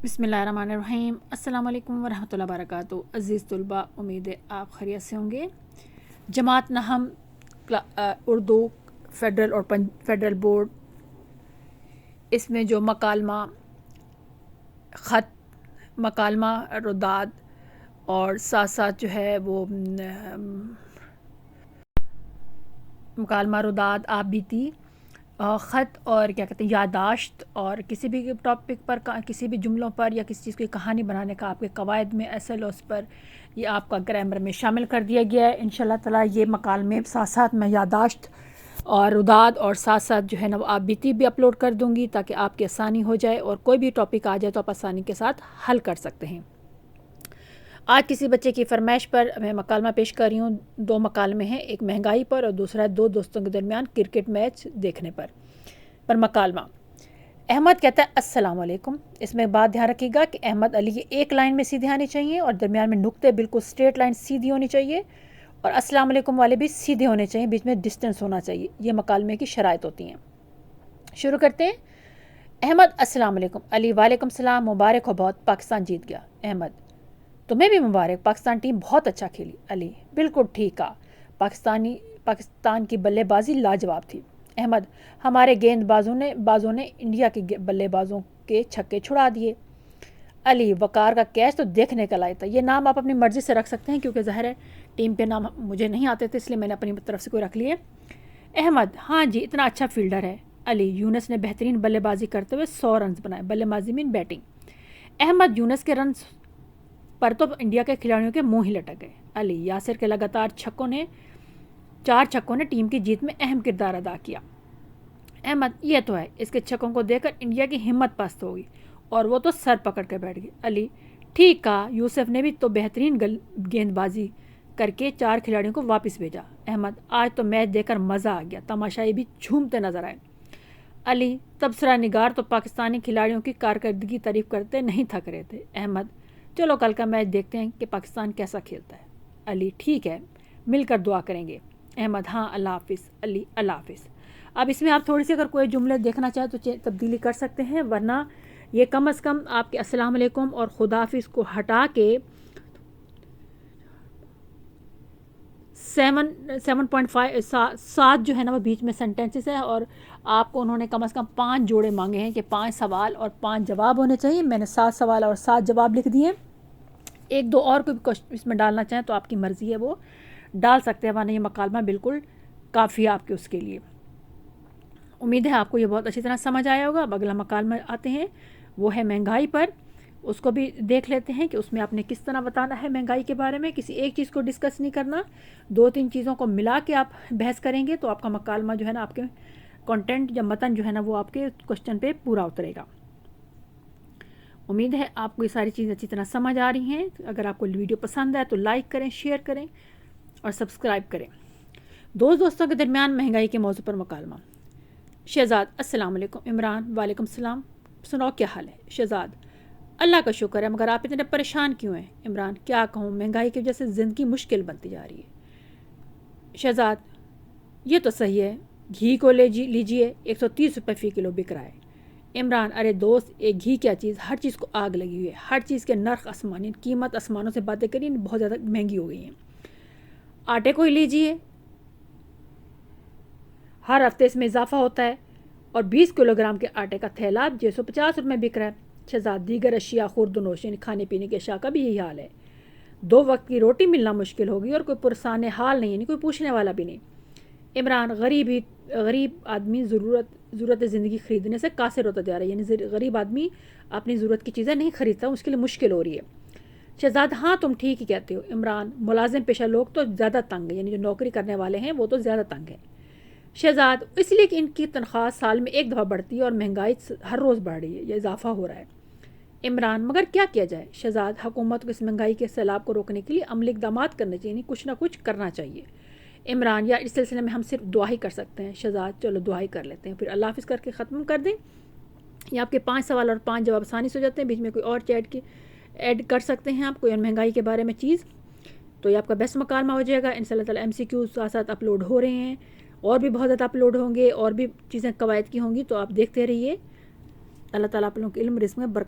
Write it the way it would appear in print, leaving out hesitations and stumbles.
بسم اللہ الرحمن الرحیم۔ السلام علیکم ورحمۃ اللہ وبرکاتہ۔ عزیز طلباء، امید ہے آپ خیریت سے ہوں گے۔ جماعت نہم اردو فیڈرل اور فیڈرل بورڈ، اس میں جو مکالمہ خط، مکالمہ رداد اور ساتھ ساتھ جو ہے وہ مکالمہ رداد، آپ بیتی، خط اور کیا کہتے ہیں یادداشت، اور کسی بھی ٹاپک پر، کسی بھی جملوں پر یا کسی چیز کی کہانی بنانے کا آپ کے قواعد میں SLOs پر یہ آپ کا گرامر میں شامل کر دیا گیا ہے۔ انشاءاللہ تعالی یہ مکالمے ساتھ ساتھ میں یادداشت اور رداد اور ساتھ ساتھ جو ہے نا وہ آپ بیتی بھی اپلوڈ کر دوں گی تاکہ آپ کی آسانی ہو جائے، اور کوئی بھی ٹاپک آ جائے تو آپ آسانی کے ساتھ حل کر سکتے ہیں۔ آج کسی بچے کی فرمائش پر میں مکالمہ پیش کر رہی ہوں۔ 2 مکالمے ہیں، ایک مہنگائی پر اور دوسرا ہے 2 دوستوں کے درمیان کرکٹ میچ دیکھنے پر مکالمہ۔ احمد کہتا ہے السلام علیکم۔ اس میں بات دھیان رکھیے گا کہ احمد علی یہ ایک لائن میں سیدھے آنے چاہیے اور درمیان میں نقطے بالکل اسٹریٹ لائن سیدھی ہونی چاہیے، اور السلام علیکم والے بھی سیدھے ہونے چاہیے، بیچ میں ڈسٹینس ہونا چاہیے۔ یہ مکالمے کی شرائط ہوتی ہیں۔ شروع کرتے ہیں۔ احمد السلام علیکم۔ علی وعلیکم السلام، مبارک ہو بہت، پاکستان جیت گیا۔ احمد تمہیں بھی مبارک، پاکستان ٹیم بہت اچھا کھیلی۔ علی بالکل ٹھیک کہا، پاکستان کی بلے بازی لاجواب تھی۔ احمد ہمارے گیند بازوں نے انڈیا کے بلے بازوں کے چھکے چھڑا دیے۔ علی وقار کا کیچ تو دیکھنے کا لائق تھا۔ یہ نام آپ اپنی مرضی سے رکھ سکتے ہیں کیونکہ ظاہر ہے ٹیم پہ نام مجھے نہیں آتے تھے، اس لیے میں نے اپنی طرف سے کوئی رکھ لیے۔ احمد ہاں جی اتنا اچھا فیلڈر ہے۔ علی یونس نے بہترین بلے بازی کرتے ہوئے 100 رنز بنائے۔ بلے بازی مین بیٹنگ۔ احمد یونس کے رنز پر تو انڈیا کے کھلاڑیوں کے منہ ہی لٹک گئے۔ علی یاسر کے لگاتار 4 چھکوں نے ٹیم کی جیت میں اہم کردار ادا کیا۔ احمد یہ تو ہے، اس کے چھکوں کو دیکھ کر انڈیا کی ہمت پست ہوگی اور وہ تو سر پکڑ کے بیٹھ گئی۔ علی ٹھیک کہا، یوسف نے بھی تو بہترین گیند بازی کر کے 4 کھلاڑیوں کو واپس بھیجا۔ احمد آج تو میچ دیکھ کر مزہ آ گیا، تماشائی بھی جھومتے نظر آئے۔ علی تبصرہ نگار تو پاکستانی کھلاڑیوں کی کارکردگی تعریف کرتے نہیں تھک رہے تھے۔ احمد چلو کل کا میچ دیکھتے ہیں کہ پاکستان کیسا کھیلتا ہے۔ علی ٹھیک ہے، مل کر دعا کریں گے۔ احمد ہاں اللہ حافظ۔ علی اللہ حافظ۔ اب اس میں آپ تھوڑی سی اگر کوئی جملے دیکھنا چاہیں تو تبدیلی کر سکتے ہیں، ورنہ یہ کم از کم آپ کے السلام علیکم اور خدا حافظ کو ہٹا کے 7 جو ہے نا وہ بیچ میں سینٹینسز ہے، اور آپ کو انہوں نے کم از کم 5 جوڑے مانگے ہیں کہ 5 سوال اور 5 جواب ہونے چاہیے۔ میں نے 7 سوال اور 7 جواب لکھ دیے۔ 1-2 اور کوئی اس میں ڈالنا چاہیں تو آپ کی مرضی ہے، وہ ڈال سکتے ہیں، ورنہ یہ مکالمہ بالکل کافی ہے آپ کے اس کے لیے۔ امید ہے آپ کو یہ بہت اچھی طرح سمجھ آیا ہوگا۔ اب اگلا مکالمہ آتے ہیں، وہ ہے مہنگائی پر۔ اس کو بھی دیکھ لیتے ہیں کہ اس میں آپ نے کس طرح بتانا ہے مہنگائی کے بارے میں۔ کسی ایک چیز کو ڈسکس نہیں کرنا، 2-3 چیزوں کو ملا کے آپ بحث کریں گے تو آپ کا مکالمہ جو ہے نا، آپ کے کنٹینٹ یا متن جو ہے نا وہ آپ کے کوشچن پہ پورا اترے گا۔ امید ہے آپ کو یہ ساری چیزیں اچھی طرح سمجھ آ رہی ہیں۔ اگر آپ کو ویڈیو پسند آئے تو لائک کریں، شیئر کریں اور سبسکرائب کریں۔ دوستوں کے درمیان مہنگائی کے موضوع پر مکالمہ۔ شہزاد السلام علیکم۔ عمران وعلیکم السلام، سناؤ کیا حال ہے؟ شہزاد اللہ کا شکر ہے، مگر آپ اتنے پریشان کیوں ہیں؟ عمران کیا کہوں، مہنگائی کی وجہ سے زندگی مشکل بنتی جا رہی ہے۔ شہزاد یہ تو صحیح ہے، گھی کو لیجئے 130 روپے فی کلو بک رہا ہے۔ عمران ارے دوست، ایک گھی کیا چیز، ہر چیز کو آگ لگی ہوئی ہے، ہر چیز کے نرخ آسمانی، قیمت آسمانوں سے باتیں کری، بہت زیادہ مہنگی ہو گئی ہیں۔ آٹے کو ہی لیجئے، ہر ہفتے اس میں اضافہ ہوتا ہے، اور 20 کلو گرام کے آٹے کا تھیلا 650 روپے بک رہا ہے۔ شہزاد دیگر اشیاء خورد و نوش، یعنی کھانے پینے کی اشیاء کا بھی یہی حال ہے۔ 2 وقت کی روٹی ملنا مشکل ہوگی اور کوئی پرسان حال نہیں، یعنی کوئی پوچھنے والا بھی نہیں۔ عمران غریب آدمی ضرورت زندگی خریدنے سے قاصر ہوتا جا رہا ہے، یعنی غریب آدمی اپنی ضرورت کی چیزیں نہیں خریدتا، اس کے لیے مشکل ہو رہی ہے۔ شہزاد ہاں تم ٹھیک ہی کہتے ہو۔ عمران ملازم پیشہ لوگ تو زیادہ تنگ ہیں، یعنی جو نوکری کرنے والے ہیں وہ تو زیادہ تنگ ہیں۔ شہزاد اس لیے کہ ان کی تنخواہ سال میں 1 دفعہ بڑھتی ہے اور مہنگائی ہر روز بڑھ رہی ہے، یہ اضافہ ہو رہا ہے۔ عمران مگر کیا کیا جائے؟ شہزاد حکومت کو اس مہنگائی کے سیلاب کو روکنے کے لیے عملی اقدامات کرنے چاہیے، کچھ نہ کچھ کرنا چاہیے۔ عمران یا اس سلسلے میں ہم صرف دعا ہی کر سکتے ہیں۔ شہزاد چلو دعا ہی کر لیتے ہیں، پھر اللہ حافظ کر کے ختم کر دیں۔ یہ آپ کے 5 سوال اور 5 جواب آسانی سے ہو جاتے ہیں، بیچ میں کوئی اور ایڈ کر سکتے ہیں آپ کوئی مہنگائی کے بارے میں چیز، تو یہ آپ کا بیسٹ مکالمہ ہو جائے گا۔ ان شاء اللہ تعالیٰ MCQ ساتھ ساتھ اپلوڈ ہو رہے ہیں، اور بھی بہت زیادہ اپلوڈ ہوں گے، اور بھی چیزیں قواعد کی ہوں گی، تو آپ دیکھتے رہیے۔ اللہ تعالیٰ آپ لوگوں کے علم رزق میں برکت